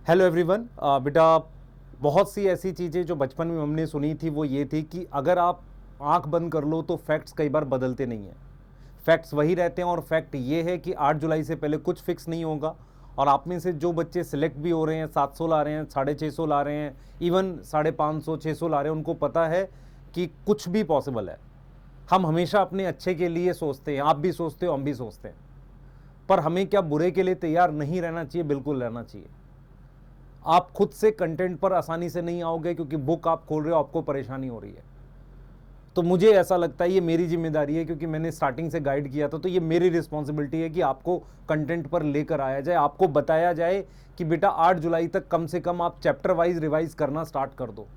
Hello everyone. बेटा, बहुत सी ऐसी चीज़ें जो बचपन में हमने सुनी थी वो ये थी कि अगर आप आंख बंद कर लो तो फैक्ट्स कई बार बदलते नहीं हैं। फैक्ट्स वही रहते हैं और फैक्ट ये है कि 8 जुलाई से पहले कुछ फिक्स नहीं होगा। और आप में से जो बच्चे सिलेक्ट भी हो रहे हैं, 700 ला रहे हैं, 650 ला रहे हैं, इवन 550 600 ला रहे हैं, उनको पता है कि कुछ भी पॉसिबल है। हम हमेशा अपने अच्छे के लिए सोचते हैं, आप भी सोचते हो, हम भी सोचते हैं, पर हमें क्या बुरे के लिए तैयार नहीं रहना चाहिए? बिल्कुल रहना चाहिए। आप खुद से कंटेंट पर आसानी से नहीं आओगे क्योंकि बुक आप खोल रहे हो, आपको परेशानी हो रही है। तो मुझे ऐसा लगता है ये मेरी जिम्मेदारी है, क्योंकि मैंने स्टार्टिंग से गाइड किया था, तो ये मेरी रिस्पॉन्सिबिलिटी है कि आपको कंटेंट पर लेकर आया जाए, आपको बताया जाए कि बेटा 8 जुलाई तक कम से कम आप चैप्टर वाइज रिवाइज करना स्टार्ट कर दो।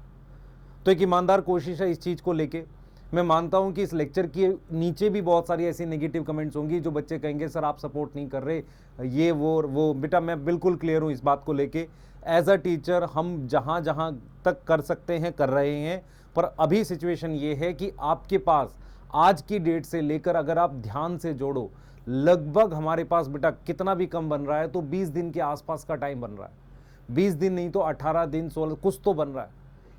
तो एक ईमानदार कोशिश है इस चीज़ को लेके। मैं मानता हूं कि इस लेक्चर के नीचे भी बहुत सारी ऐसी नेगेटिव कमेंट्स होंगी जो बच्चे कहेंगे सर आप सपोर्ट नहीं कर रहे, ये वो। बेटा मैं बिल्कुल क्लियर हूं इस बात को लेके। एज अ टीचर हम जहां जहां तक कर सकते हैं कर रहे हैं, पर अभी सिचुएशन ये है कि आपके पास आज की डेट से लेकर अगर आप ध्यान से जोड़ो, लगभग हमारे पास बेटा कितना भी कम बन रहा है तो 20 दिन के आसपास का टाइम बन रहा है। 20 दिन नहीं तो 18 दिन, 16 कुछ तो बन रहा है।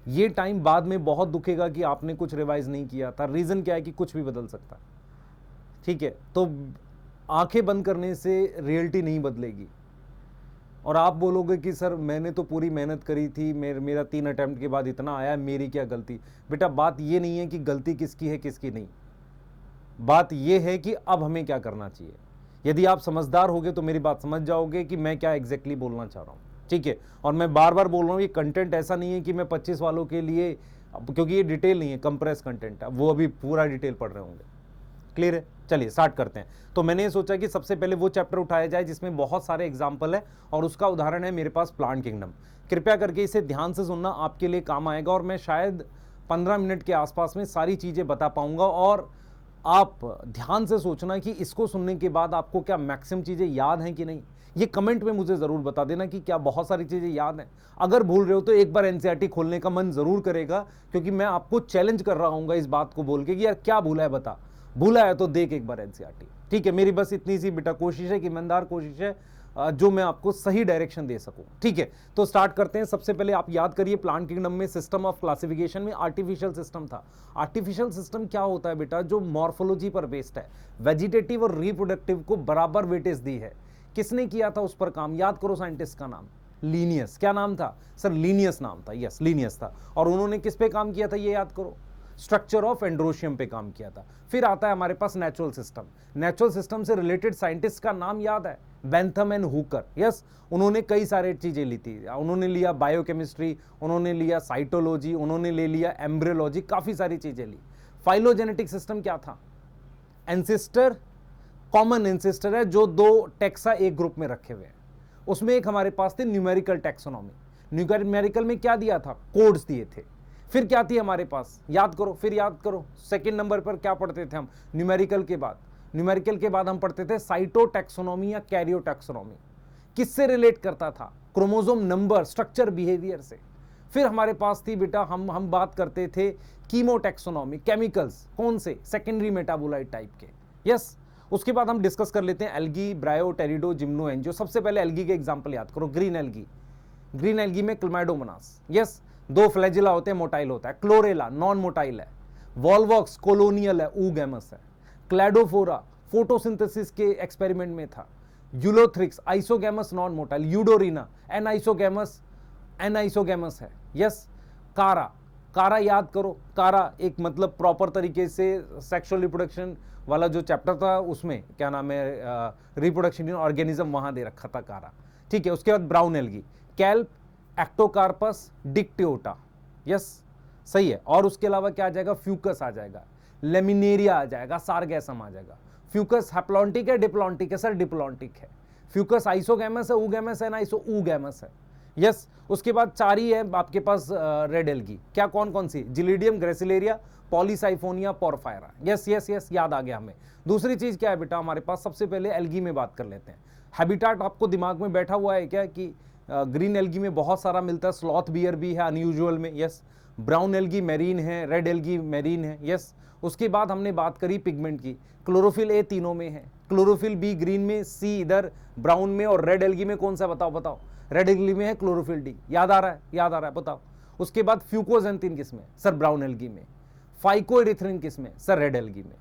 ये टाइम बाद में बहुत दुखेगा कि आपने कुछ रिवाइज नहीं किया था। रीज़न क्या है कि कुछ भी बदल सकता है। ठीक है, तो आंखें बंद करने से रियलिटी नहीं बदलेगी। और आप बोलोगे कि सर मैंने तो पूरी मेहनत करी थी, मेरा 3 अटेम्प्ट के बाद इतना आया, मेरी क्या गलती? बेटा बात ये नहीं है कि गलती किसकी है किसकी नहीं, बात ये है कि अब हमें क्या करना चाहिए। यदि आप समझदार होगे तो मेरी बात समझ जाओगे कि मैं क्या एग्जैक्टली बोलना चाह रहा हूँ। ठीक है, और मैं बार बार बोल रहा हूँ ये कंटेंट ऐसा नहीं है कि मैं 25 वालों के लिए, क्योंकि ये डिटेल नहीं है, कंप्रेस कंटेंट है, वो अभी पूरा डिटेल पढ़ रहे होंगे। क्लियर है? चलिए स्टार्ट करते हैं। तो मैंने ये सोचा कि सबसे पहले वो चैप्टर उठाया जाए जिसमें बहुत सारे एग्जाम्पल है, और उसका उदाहरण है मेरे पास प्लांट किंगडम। कृपया करके इसे ध्यान से सुनना, आपके लिए काम आएगा, और मैं शायद 15 मिनट के आसपास में सारी चीज़ें बता पाऊंगा। और आप ध्यान से सोचना कि इसको सुनने के बाद आपको क्या मैक्सिमम चीज़ें याद हैं कि नहीं। ये कमेंट में मुझे ज़रूर बता देना कि क्या बहुत सारी चीज़ें याद हैं। अगर भूल रहे हो तो एक बार एनसीईआरटी खोलने का मन ज़रूर करेगा, क्योंकि मैं आपको चैलेंज कर रहा हूँ इस बात को बोल के कि यार क्या भूला है बता, भूला है तो देख एक बार एनसीईआरटी। ठीक है, मेरी बस इतनी सी बेटा कोशिश है कि ईमानदार कोशिश है, जो मैं आपको सही डायरेक्शन दे सकूं। ठीक है, तो स्टार्ट करते हैं। सबसे पहले आप याद करिए, प्लांट किंगडम में सिस्टम ऑफ क्लासिफिकेशन में आर्टिफिशियल सिस्टम था। आर्टिफिशियल सिस्टम क्या होता है बेटा? जो मॉर्फोलॉजी पर बेस्ड है, वेजिटेटिव और रिप्रोडक्टिव को बराबर वेटेज दी है। किसने किया था उस पर काम? याद करो साइंटिस्ट का नाम, लीनियस। क्या नाम था सर? लीनियस नाम था। यस, लीनियस था। और उन्होंने किस पे काम किया था ये याद करो, स्ट्रक्चर ऑफ एंड्रोशियम पे काम किया था। फिर आता है हमारे पास नेचुरल सिस्टम। नेचुरल सिस्टम से रिलेटेड साइंटिस्ट का नाम याद है, बेंथम एंड हुकर। यस, उन्होंने कई सारे चीजें ली थी। उन्होंने लिया बायोकेमिस्ट्री, उन्होंने लिया साइटोलॉजी, उन्होंने ले लिया एम्ब्रियोलॉजी, काफी सारी चीजें ली। फाइलोजेनेटिक सिस्टम क्या था? एंसेस्टर, कॉमन एंसेस्टर है जो दो टेक्सा एक ग्रुप में रखे हुए हैं। उसमें एक हमारे पास थे न्यूमेरिकल टैक्सोनॉमी। न्यूमेरिकल में क्या दिया था? कोड्स दिए थे। फिर क्या थी हमारे पास? याद करो, फिर याद करो, सेकंड नंबर पर क्या पढ़ते थे हम न्यूमेरिकल के बाद? न्यूमेरिकल के बाद हम पढ़ते थे साइटोटैक्सोनॉमी या कैरियोटैक्सोनॉमी। किससे रिलेट करता था? क्रोमोसोम नंबर, स्ट्रक्चर, बिहेवियर से। फिर हमारे पास थी बेटा, हम बात करते थे कीमोटैक्सोनॉमी, केमिकल्स, कौन से? सेकेंडरी मेटाबोलाइट टाइप के। यस, उसके बाद हम डिस्कस कर लेते हैं algae, bryo, pterido, gymno, angio. सबसे पहले एल्गी के एग्जाम्पल याद करो। ग्रीन एल्गी, ग्रीन एल्गी में क्लैमाइडोमोनास। यस, दो फ्लैजिला होते हैं, मोटाइल होता है। क्लोरेला नॉन मोटाइल है। वॉल्वॉक्स कोलोनियल है, ऊगैमस है। क्लैडोफोरा फोटोसिंथेसिस के एक्सपेरिमेंट में था। Ulothrix isogamous non motile. Eudorina anisogamous है। यस, कारा, कारा याद करो। कारा एक मतलब प्रॉपर तरीके से सेक्सुअल रिप्रोडक्शन वाला जो चैप्टर था उसमें क्या नाम है, रिप्रोडक्शन इन ऑर्गेनिज्म, वहां दे रखा था कारा। ठीक है, उसके बाद brown algae, kelp, Ectocarpus, Dictyota. Yes, सही है। और उसके अलावा क्या आ जाएगा? फ्यूकस आ जाएगा, लेमिनेरिया आ जाएगा, सारगैसम आ जाएगा। फ्यूकस हैप्लॉन्टिक है डिप्लॉन्टिक है? सर डिप्लॉन्टिक है। फ्यूकस आइसोगैमस है, ऊगैमस है ना, ऊगैमस है। यस, उसके बाद चार ही है आपके पास रेड एल्गी। क्या कौन कौन सी? Gelidium, gracilaria, polysiphonia, porphyra. Yes yes yes, याद आ गया हमें। दूसरी चीज क्या है बेटा हमारे पास? सबसे पहले एल्गी में बात कर लेते हैं। हैबिटाट आपको दिमाग में बैठा हुआ है क्या कि ग्रीन एल्गी में बहुत सारा मिलता है? स्लॉथ बियर भी है अनयूजुअल में। यस, ब्राउन एल्गी मेरीन है, रेड एल्गी मेरीन है। यस, उसके बाद हमने बात करी पिगमेंट की। क्लोरोफिल ए तीनों में है, क्लोरोफिल बी ग्रीन में, सी इधर ब्राउन में, और रेड एल्गी में कौन सा बताओ बताओ? रेड एल्गी में है क्लोरोफिल डी। याद आ रहा है? याद आ रहा है, बताओ। उसके बाद फ्यूकोजेंथिन किस में? सर ब्राउन एल्गी में। फाइकोएरिथ्रिन किस में? सर रेड एल्गी में।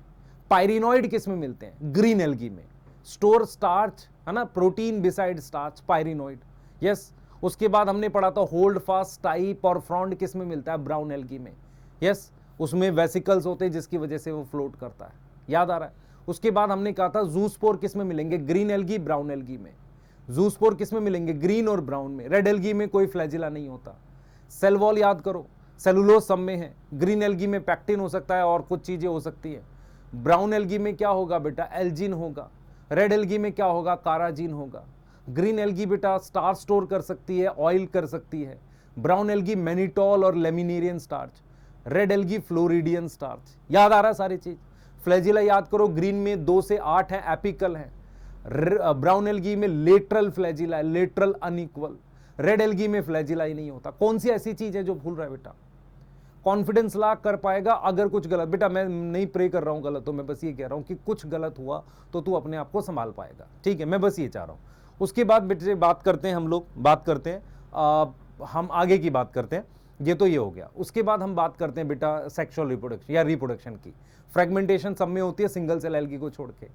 पायरिनॉइड किस में मिलते हैं? ग्रीन एल्गी में। स्टोर स्टार्च है ना, protein beside starch, pyrenoid. Yes. उसके बाद हमने पढ़ा था होल्ड फास्ट टाइप और फ्रॉन्ड किस में मिलता है? ब्राउन एल्गी में। यस। उसमें वेसिकल्स होते हैं जिसकी वजह से वो फ्लोट करता है। याद आ रहा है? उसके बाद हमने कहा था जूस्पोर किस में मिलेंगे? ग्रीन एल्गी, ब्राउन एल्गी में। जूस्पोर किस में मिलेंगे? ग्रीन और ब्राउन में। रेड एल्गी में कोई फ्लैजिला नहीं होता। सेल वॉल याद करो, सेलुलोज सब में है। ग्रीन एल्गी में पैक्टिन हो सकता है और कुछ चीजें हो सकती है। ब्राउन एल्गी में क्या होगा बेटा? एल्जिन होगा। रेड एल्गी में क्या होगा? काराजीन होगा। ग्रीन एल्गी बेटा स्टार्च स्टोर कर सकती है, ऑयल कर सकती है। ब्राउन एल्गी मैनिटॉल और laminarin starch. Red algae floridean starch. याद आ रहा है सारी चीज? फ्लैजिला याद करो, ग्रीन में 2 से 8 है, एपिकल है। ब्राउन एल्गी में लेटरल फ्लैजिला है, लेटरल अनइक्वल। रेड एल्गी में फ्लैजिला ही नहीं होता। कौन सी ऐसी चीज है जो भूल रहा है बेटा? कॉन्फिडेंस ला कर पाएगा अगर कुछ गलत, बेटा मैं नहीं प्रे कर रहा हूं गलत, तो मैं बस ये कह रहा हूं कि कुछ गलत हुआ तो तू अपने आप को संभाल पाएगा, ठीक है? मैं बस ये चाह रहा हूं। उसके बाद बेटे बात करते हैं, हम लोग बात करते हैं, हम आगे की बात करते हैं। ये तो ये हो गया। उसके बाद हम बात करते हैं बेटा सेक्सुअल रिप्रोडक्शन या रिप्रोडक्शन की। फ्रेगमेंटेशन सब में होती है सिंगल सेल एल्गी को छोड़ के।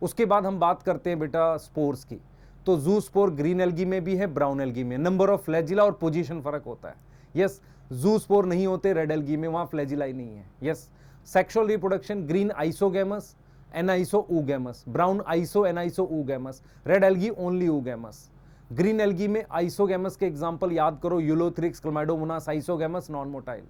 उसके बाद हम बात करते हैं बेटा स्पोर्स की। तो जू स्पोर ग्रीन एल्गी में भी है, ब्राउन एल्गी में। नंबर ऑफ फ्लैजिला और पोजीशन फर्क होता है। यस। जू स्पोर नहीं होते रेड एल्गी में, वहां फ्लैजिला ही नहीं है। Yes. Sexual reproduction, green isogamous, aniso oogamous, brown iso aniso oogamous, red algae only oogamous. Green algae में आइसोगैमस के एग्जांपल याद करो, ulothrix, chlamydomonas, isogamous non motile.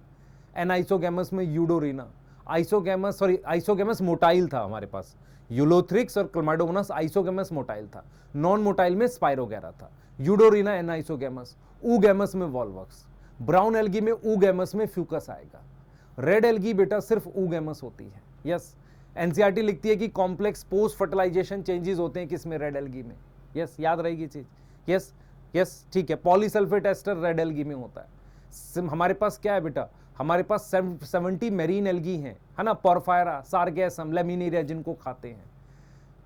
Anisogamous में यूडोरिना। आइसोगैमस मोटाइल था हमारे पास। यूलोथ्रिक्स और क्लमाइडोमोनास आइसोगैमस मोटाइल था। नॉन मोटाइल में स्पाइरोगैरा था। Eudorina anisogamous. ऊगैमस में वॉल्वक्स। ब्राउन एल्गी में ऊगैमस में फ्यूकस आएगा। रेड एल्गी बेटा सिर्फ ऊगैमस होती है। यस। एनसीईआरटी लिखती है कि कॉम्प्लेक्स पोस्ट फर्टिलाइजेशन चेंजेस होते हैं किसमें? रेड एल्गी में। यस, याद रहेगी चीज। यस यस, ठीक है। पॉलीसल्फेट एस्टर रेड एल्गी में होता है। हमारे पास क्या है बेटा? हमारे पास 70 मेरीन एल्गी हैं, है ना? पोरफायरा, सार्गेसम, लेमिनेरिया जिनको खाते हैं,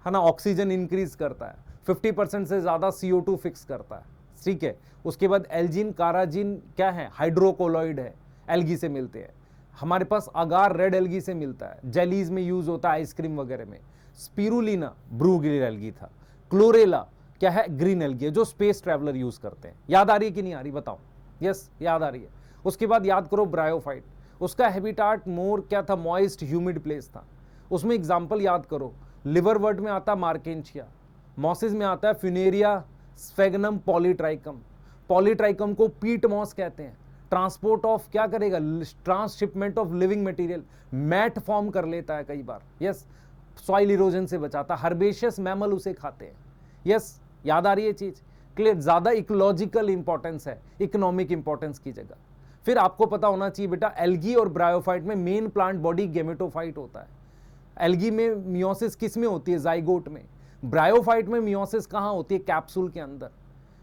है ना? ऑक्सीजन इंक्रीज करता है, 50% से ज्यादा CO2 फिक्स करता है, ठीक है? उसके बाद एल्जिन, काराजिन क्या है? हाइड्रोकोलॉइड है, एल्गी से मिलते हैं। हमारे पास अगार रेड एल्गी से मिलता है, जेलीज में यूज होता है, आइसक्रीम वगैरह में। स्पिरुलिना ब्रू ग्रीन एल्गी था। क्लोरेला क्या है? ग्रीन एल्गी है, जो स्पेस ट्रैवलर यूज करते हैं। याद आ रही है कि नहीं आ रही? बताओ। यस, याद आ रही है। उसके बाद याद करो ब्रायोफाइट। उसका हैबिटाट मोर क्या था? मॉइस्ट ह्यूमिड प्लेस था। उसमें एग्जांपल याद करो, लिवरवर्ट में आता मार्केंशिया, मॉसिस में आता है फ्यूनेरिया, स्फेगनम, पॉलीट्राइकम। पॉलीट्राइकम को पीट मॉस कहते हैं। ट्रांसपोर्ट ऑफ क्या करेगा? Transshipment of living material, mat form कर लेता है कई बार। यस। सॉइल इरोजन से बचाता। हर्बेशियस मैमल उसे खाते हैं। यस, याद आ रही है चीज? क्लियर? ज्यादा इकोलॉजिकल इंपॉर्टेंस है इकोनॉमिक इंपॉर्टेंस की जगह। फिर आपको पता होना चाहिए बेटा, एल्गी और ब्रायोफाइट में मेन प्लांट बॉडी गेमेटोफाइट होता है। एल्गी में मियोसिस किस में होती है? जाइगोट में। ब्रायोफाइट में मियोसिस कहां होती है? कैप्सूल के अंदर।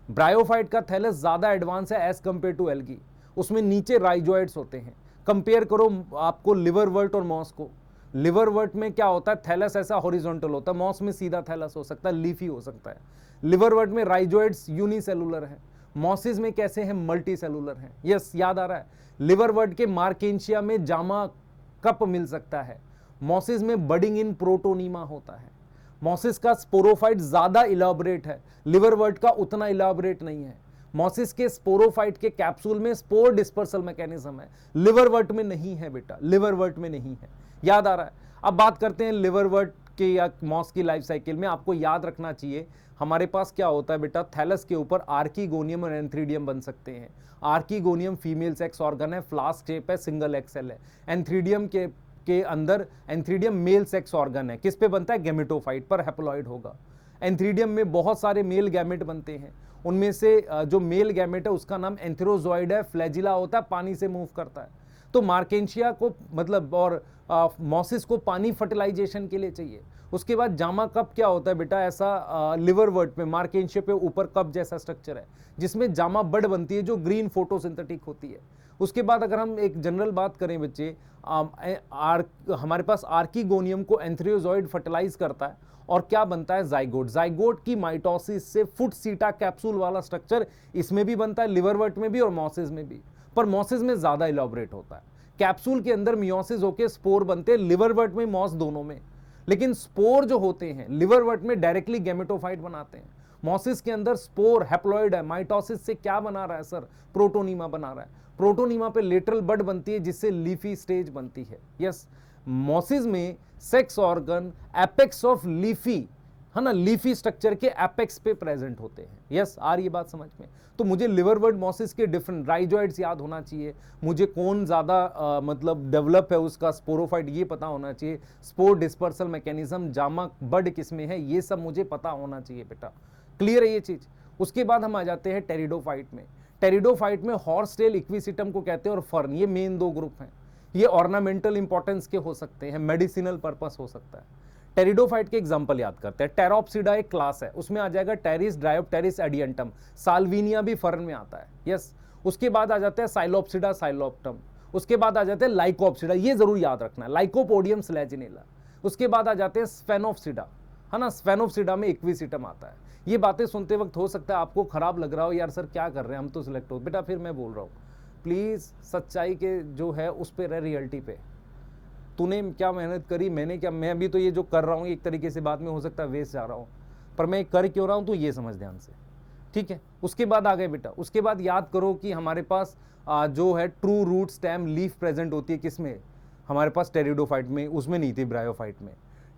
ब्रायोफाइट का थैलस ज्यादा एडवांस है एज कंपेयर टू एल्गी। उसमें नीचे राइजोइड्स होते हैं। कंपेयर करो आपको लिवरवर्ट और मॉस को। लिवरवर्ट में क्या होता है? थैलस ऐसा हॉरिजॉन्टल होता है, मॉस में सीधा थैलस हो सकता है, लीफी हो सकता है। लिवरवर्ट में राइजोइड्स यूनिसेलुलर है, मॉसिस में कैसे हैं? मल्टी सेलुलर हैं। यस, याद आ रहा है? लिवरवर्ट के मार्केंशिया में जामा कप मिल सकता है, मॉसिस में बडिंग इन प्रोटोनीमा होता है। मॉसिस का स्पोरोफाइट ज्यादा इलाबोरेट है, लिवरवर्ट का उतना इलाबोरेट नहीं है। मॉसिस के स्पोरोफाइट के कैप्सूल में स्पोर डिस्पर्सल मैकेनिज्म है, लिवरवर्ट में नहीं है बेटा, लिवरवर्ट में नहीं है। याद आ रहा है? अब बात करते हैं लिवरवर्ट के या मॉस की लाइफ साइकिल में। आपको याद रखना चाहिए हमारे पास क्या होता है बेटा? थैलस के ऊपर आर्कीगोनियम और एंथ्रीडियम बन सकते हैं। आर्कीगोनियम फीमेल सेक्स ऑर्गन है, फ्लास्क शेप है, सिंगल एक्सेल है। एंथ्रीडियम के अंदर एंथ्रीडियम मेल सेक्स ऑर्गन है, किस पे बनता है? गेमेटोफाइट पर, हैप्लॉइड होगा। एंथ्रीडियम में बहुत सारे मेल गैमेट बनते हैं, उनमें से जो मेल गैमेट है उसका नाम एंथेरोजॉइड है, फ्लैजिला होता है, पानी से मूव करता है। तो मार्केंशिया को मतलब और मॉसिस को पानी फर्टिलाइजेशन के लिए चाहिए। उसके बाद जामा कप क्या होता है बेटा, ऐसा लिवर वर्ट में मार्केंशिया पे ऊपर कप जैसा स्ट्रक्चर है जिसमें जामा बड बनती है जो ग्रीन फोटोसिंथेटिक होती है। उसके बाद अगर हम एक जनरल बात करें बच्चे, हमारे पास आर्कीगोनियम को एंथ्रियोजॉइड फर्टिलाइज करता है और क्या बनता है, जाइगोट। जाइगोट की माइटोसिस से फुट सीटा कैप्सूल वाला स्ट्रक्चर इसमें भी बनता है, लिवर वर्ट में भी और मॉसिस में भी, पर मॉसिस में ज्यादा इलॉबरेट होता है। कैप्सूल के अंदर मियोसिस होकर स्पोर बनते हैं, लिवर वर्ट में मॉस दोनों में, लेकिन स्पोर जो होते हैं लिवर वर्ट में डायरेक्टली गैमेटोफाइट बनाते हैं। मॉसिस के अंदर स्पोर हैप्लॉइड है, माइटोसिस से क्या बना रहा है सर, प्रोटोनीमा बना रहा है। प्रोटोनीमा पे लेटरल बड बनती है जिससे लीफी स्टेज बनती है। यस, मॉसिस में sex organ apex of leafy, है ना, लीफी स्ट्रक्चर के एपेक्स पे प्रेजेंट होते हैं। यस, आ रही है बात समझ में? तो मुझे लिवर वर्ड मॉसिस के डिफरेंट राइजोइड्स याद होना चाहिए, मुझे कौन ज़्यादा मतलब डेवलप है उसका स्पोरोफाइट ये पता होना चाहिए, स्पोर डिस्पर्सल मैकेनिज्म जामा बड किस में है ये सब मुझे पता होना चाहिए बेटा। क्लियर है ये चीज़? उसके बाद हम आ जाते हैं टेरिडोफाइट में। टेरिडोफाइट में हॉर्स टेल इक्विसिटम को कहते हैं और फर्न, ये मेन दो ग्रुप हैं। ये ऑर्नामेंटल इंपॉर्टेंस के हो सकते हैं, मेडिसिनल पर्पस हो सकता है। टेरिडोफाइट के एग्जांपल याद करते हैं। टेरोप्सिडा एक क्लास है, उसमें आ जाएगा टेरिस, ड्रायोप्टेरिस, एडियंटम। साल्विनिया भी फर्न में आता है। यस, उसके बाद आ जाता है साइलोप्सिडा, साइलोप्टम। उसके बाद आ जाते हैं लाइकोप्सिडा, ये जरूर याद रखना है, लाइकोपोडियम स्लैजिनेला। उसके बाद आ जाते हैं स्फेनोप्सिडा, है ना, स्फेनोप्सिडा में इक्विसिटम आता है। ये बातें सुनते वक्त हो सकता है आपको खराब लग रहा हो, यार सर क्या कर रहे हैं हम तो सिलेक्ट हो। बेटा फिर मैं बोल रहा हूँ, प्लीज सच्चाई के जो है उस पर रह, रियलिटी पे। तूने क्या मेहनत करी, मैंने क्या, मैं भी तो ये जो कर रहा हूँ एक तरीके से बाद में हो सकता है वेस्ट जा रहा हूँ, पर मैं कर क्यों रहा हूँ तो ये समझ ध्यान से, ठीक है। उसके बाद आ गए बेटा, उसके बाद याद करो कि हमारे पास जो है true root stem leaf present होती है किसमें, हमारे पास टेरिडोफाइट में, उसमें नहीं थी ब्रायोफाइट में।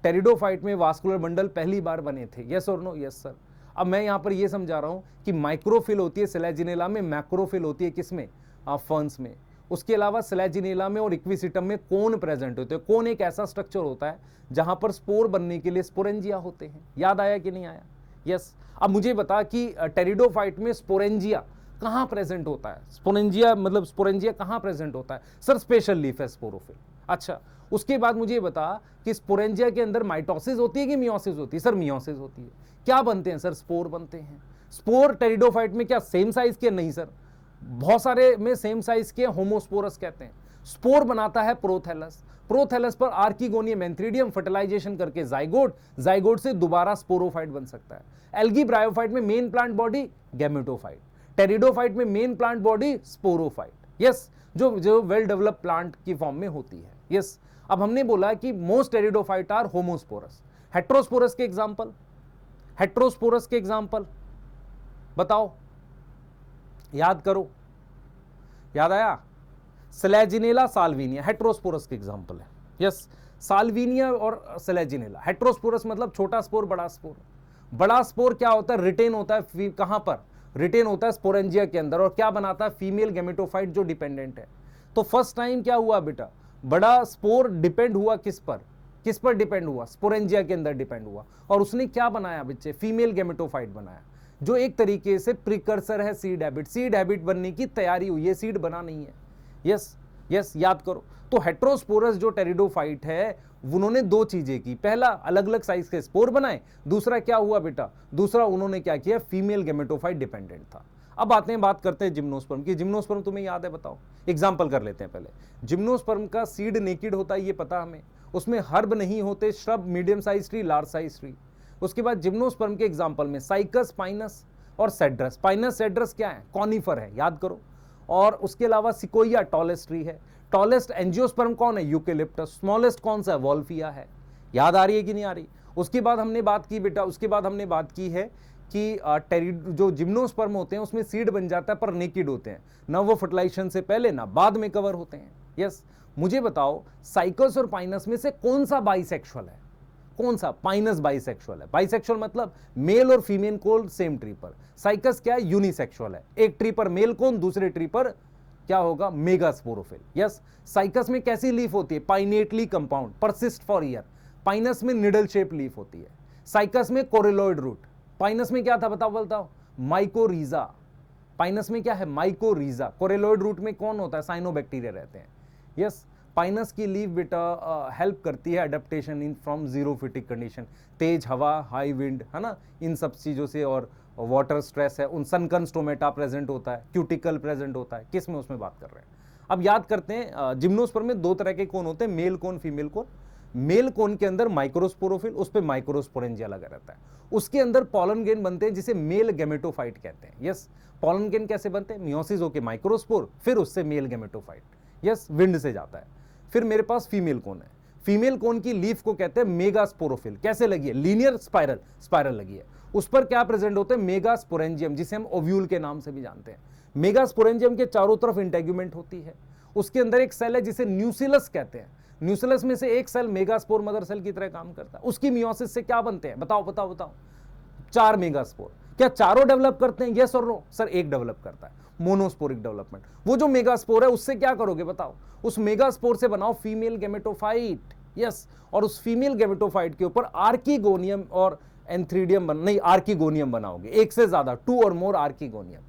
टेरिडोफाइट में वास्कुलर बंडल पहली बार बने थे। यस और नो? Yes sir. अब मैं यहाँ पर ये समझा रहा हूँ कि माइक्रोफिल होती है सेलेजिनेला में, मैक्रोफिल होती है किसमें, फर्न्स में। उसके अलावा सेलेजिनेला में और इक्विसिटम में कोन प्रेजेंट होते हैं। कोन एक ऐसा स्ट्रक्चर होता है जहां पर स्पोर बनने के लिए स्पोरेंजिया होते हैं। याद आया कि नहीं आया? यस। अब मुझे बता कि टेरिडोफाइट में स्पोरेंजिया कहां प्रेजेंट होता है? स्पोरेंजिया मतलब स्पोरेंजिया कहां प्रेजेंट होता है? सर स्पेशल लीफ है स्पोरोफिल। अच्छा, उसके बाद मुझे बता कि स्पोरेंजिया के अंदर माइटोसिस होती है कि मियोसिस होती है? सर मियोसिस होती है। क्या बनते हैं सर? स्पोर बनते हैं। स्पोर टेरिडोफाइट में क्या सेम साइज के? नहीं सर, बहुत सारे में सेम साइज के, होमोस्पोरस कहते हैं। स्पोर बनाता है प्रोथैलस, प्रोथैलस पर आर्कीगोनियम एंथ्रीडियम फर्टिलाइजेशन करके जाइगोट, जाइगोट से दोबारा स्पोरोफाइट बन सकता है। एल्गी ब्रायोफाइट में main plant body gametophyte, pteridophyte में main plant body sporophyte. Yes, जो वेल डेवलप प्लांट की फॉर्म में होती है। यस, अब हमने बोला कि most pteridophyte are homosporous. Heterosporous के एग्जांपल, हेट्रोस्पोरस के एग्जांपल बताओ, याद करो। याद आया? सेलेजिनेला, साल्विनिया हेट्रोस्पोरस के एग्जांपल है। यस, साल्विनिया और सेलेजिनेला। हेट्रोस्पोरस मतलब छोटा स्पोर बड़ा स्पोर। बड़ा स्पोर क्या होता है? रिटेन होता है कहां पर? रिटेन होता है स्पोरेंजिया के अंदर, और क्या बनाता है? फीमेल गैमेटोफाइट जो डिपेंडेंट है। तो फर्स्ट टाइम क्या हुआ बेटा, बड़ा स्पोर डिपेंड हुआ किस पर? किस पर डिपेंड हुआ? स्पोरेंजिया के अंदर डिपेंड हुआ, और उसने क्या बनाया बच्चे? फीमेल गैमेटोफाइट बनाया, जो एक तरीके से प्रिकर्सर है सीड हैबिट। सीड हैबिट बनने की तैयारी हुई है, सीड बना नहीं है। यस यस, याद करो। तो हेट्रोस्पोरस जो टेरिडोफाइट है उन्होंने दो चीजें की, पहला अलग अलग साइज के स्पोर बनाए, दूसरा क्या हुआ बेटा, दूसरा उन्होंने क्या किया, फीमेल गैमेटोफाइट डिपेंडेंट था। अब आते हैं, बात करते हैं जिम्नोस्पर्म की। जिम्नोस्पर्म तुम्हें याद है? बताओ, एग्जाम्पल कर लेते हैं पहले। जिम्नोस्पर्म का सीड नेकेड होता है, ये पता हमें। उसमें हर्ब नहीं होते, shrub, medium size tree, large size tree. उसके बाद जिम्नोस्पर्म के एग्जाम्पल में साइकस, पाइनस और सेड्रस। पाइनस सेड्रस क्या है? कॉनिफर है, याद करो। और उसके अलावा सिकोया टॉलेस्ट ट्री है। टॉलेस्ट एंजियोस्पर्म कौन है? यूकेलिप्टस। स्मॉलेस्ट कौन सा है? वॉल्फिया है। याद आ रही है कि नहीं आ रही? उसके बाद हमने बात की बेटा, उसके बाद हमने बात की है कि जो जिम्नोस्पर्म होते हैं उसमें सीड बन जाता है पर नेकेड होते हैं, ना वो फर्टिलाइजेशन से पहले ना बाद में कवर होते हैं। यस, मुझे बताओ साइकस और पाइनस में से कौन सा बाइसेक्सुअल है? कौन सा? पाइनस बाइसेक्सुअल है। बाइसेक्सुअल मतलब मेल और फीमेल कोन सेम ट्री पर। साइकस क्या है? यूनिसेक्सुअल है, एक ट्री पर मेल कोन, दूसरे ट्री पर क्या होगा? मेगास्पोरोफिल। यस, साइकस में कैसी लीफ होती है? Pinnately compound, persist for year. Pinus में निडल शेप लीफ होती है। साइकस में कोरिलॉइड रूट। पाइनस में क्या था? बताओ। माइकोरीजा। पाइनस में क्या है? माइकोरीजा। कोरिलॉइड रूट में कौन होता है? साइनोबैक्टीरिया रहते हैं। यस, पाइनस की लीफ बेटा हेल्प करती है adaptation in from xerophytic condition, तेज हवा, हाई विंड, है ना, इन सब चीज़ों से, और वाटर स्ट्रेस है, उन सनकन स्टोमेटा प्रेजेंट होता है, क्यूटिकल प्रेजेंट होता है, किस में, उसमें बात कर रहे हैं। अब याद करते हैं जिम्नोस्पर्म में दो तरह के कोन होते हैं, male cone, female cone. Male cone के अंदर माइक्रोस्पोरोफिल, उस पे माइक्रोस्पोरेंजिया लगा रहता है, उसके अंदर पॉलन ग्रेन बनते हैं जिसे मेल गैमेटोफाइट कहते हैं। यस, पॉलन ग्रेन कैसे बनते हैं, मियोसिस होके माइक्रोस्पोर, फिर उससे मेल गैमेटोफाइट, यस, विंड से जाता है। फिर मेरे पास फीमेल कोन है, फीमेल कोन की लीफ को कहते हैं मेगास्पोरोफिल। कैसे लगी है, लीनियर स्पाइरल, स्पाइरल लगी है, उस पर क्या प्रेजेंट होते हैं, मेगास्पोरेंजियम, जिसे हम ओव्यूल के नाम से भी जानते हैं। मेगास्पोरेंजियम के चारों तरफ इंटेग्यूमेंट होती है, उसके अंदर एक सेल है जिसे न्यूसिलस कहते हैं, न्यूसिलस में से एक सेल मेगास्पोर मदर सेल की तरह काम करता है, उसकी मियोसिस से क्या बनते हैं, बताओ बताओ बताओ, 4 मेगास्पोर। क्या चारों डेवलप करते हैं, यस और नो, सर एक डेवलप करता है, मोनोस्पोरिक डेवलपमेंट। वो जो मेगास्पोर है उससे क्या करोगे बताओ, उस मेगास्पोर से बनाओ फीमेल गैमेटोफाइट, यस, और उस फीमेल गैमेटोफाइट के ऊपर आर्किगोनियम और एंथ्रीडियम नहीं, आर्किगोनियम बनाओगे, एक से ज्यादा, 2 और मोर आर्किगोनियम,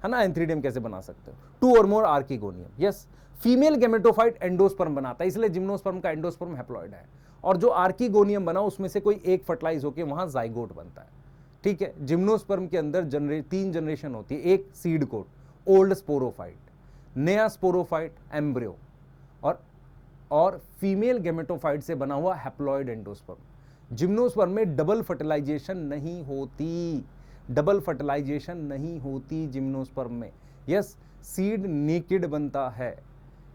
है ना। एंथ्रीडियम कैसे बना सकते हो, 2 और more archegonium, yes. Female gametophyte endosperm बनाता है, इसलिए जिम्नोस्पर्म का एंडोस्पर्म हैप्लॉइड है, और जो आर्किगोनियम बना उसमें से कोई एक फर्टिलाइज होकर वहां जाइगोट बनता है, ठीक है। जिम्नोस्पर्म के अंदर 3 जनरेशन होती है, एक सीड कोट, ओल्ड स्पोरोफाइट, नया स्पोरोफाइट, एम्ब्रियो, और फीमेल गैमेटोफाइट से बना हुआ हैप्लॉइड एंडोस्पर्म। जिम्नोस्पर्म में डबल फर्टिलाइजेशन नहीं होती, डबल फर्टिलाइजेशन नहीं होती जिम्नोस्पर्म में, यस, सीड नेकेड बनता है,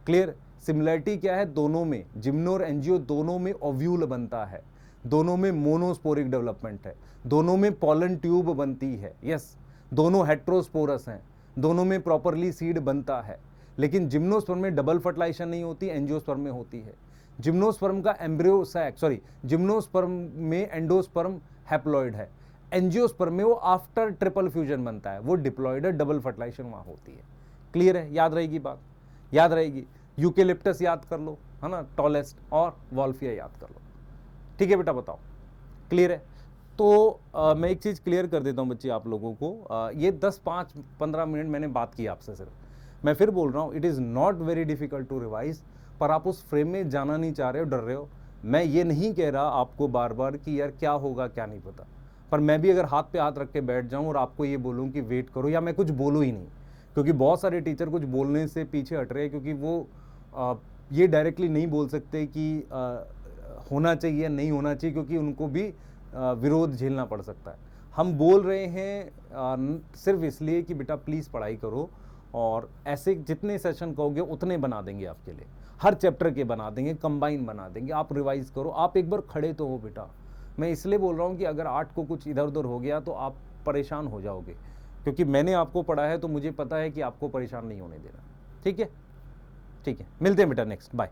क्लियर। सिमिलरिटी क्या है दोनों में, जिम्नो और एंजियो दोनों में ओव्यूल बनता है, दोनों में मोनोस्पोरिक डेवलपमेंट है, दोनों में पॉलन ट्यूब बनती है, यस, दोनों हेट्रोस्पोरस हैं, दोनों में प्रॉपरली सीड बनता है। लेकिन जिम्नोस्पर्म में डबल फर्टिलाइजेशन नहीं होती, एंजियोस्पर्म में होती है। जिम्नोस्पर्म का एम्ब्रियो सैक, सॉरी, जिम्नोस्पर्म में एंडोस्पर्म हैप्लॉइड है, एंजियोस्पर्म में वो आफ्टर ट्रिपल फ्यूजन बनता है, वो डिप्लॉइड है, डबल फर्टिलाइजेशन वहां होती है। क्लियर है, याद रहेगी बात, याद रहेगी। यूकेलिप्टस याद कर लो, है ना, टॉलेस्ट, और वॉल्फिया याद कर लो, ठीक है बेटा, बताओ, क्लियर है। तो मैं एक चीज़ क्लियर कर देता हूँ बच्चे आप लोगों को, ये 10-5-15 मिनट मैंने बात की आपसे, सिर्फ मैं फिर बोल रहा हूँ, it is not very difficult to revise, पर आप उस फ्रेम में जाना नहीं चाह रहे हो, डर रहे हो। मैं ये नहीं कह रहा आपको बार बार कि यार क्या होगा क्या नहीं पता, पर मैं भी अगर हाथ पे हाथ रख के बैठ जाऊँ और आपको ये बोलूँ कि वेट करो, या मैं कुछ बोलूँ ही नहीं, क्योंकि बहुत सारे टीचर कुछ बोलने से पीछे हट रहे हैं, क्योंकि वो ये डायरेक्टली नहीं बोल सकते कि होना चाहिए या नहीं होना चाहिए, क्योंकि उनको भी विरोध झेलना पड़ सकता है। हम बोल रहे हैं सिर्फ इसलिए कि बेटा प्लीज़ पढ़ाई करो, और ऐसे जितने सेशन कहोगे उतने बना देंगे आपके लिए, हर चैप्टर के बना देंगे, कंबाइन बना देंगे। आप रिवाइज करो, आप एक बार खड़े तो हो बेटा। मैं इसलिए बोल रहा हूँ कि अगर 8 को कुछ इधर उधर हो गया तो आप परेशान हो जाओगे, क्योंकि मैंने आपको पढ़ा है तो मुझे पता है कि आपको परेशान नहीं होने देना, ठीक है। ठीक है, मिलते हैं बेटा नेक्स्ट, बाय।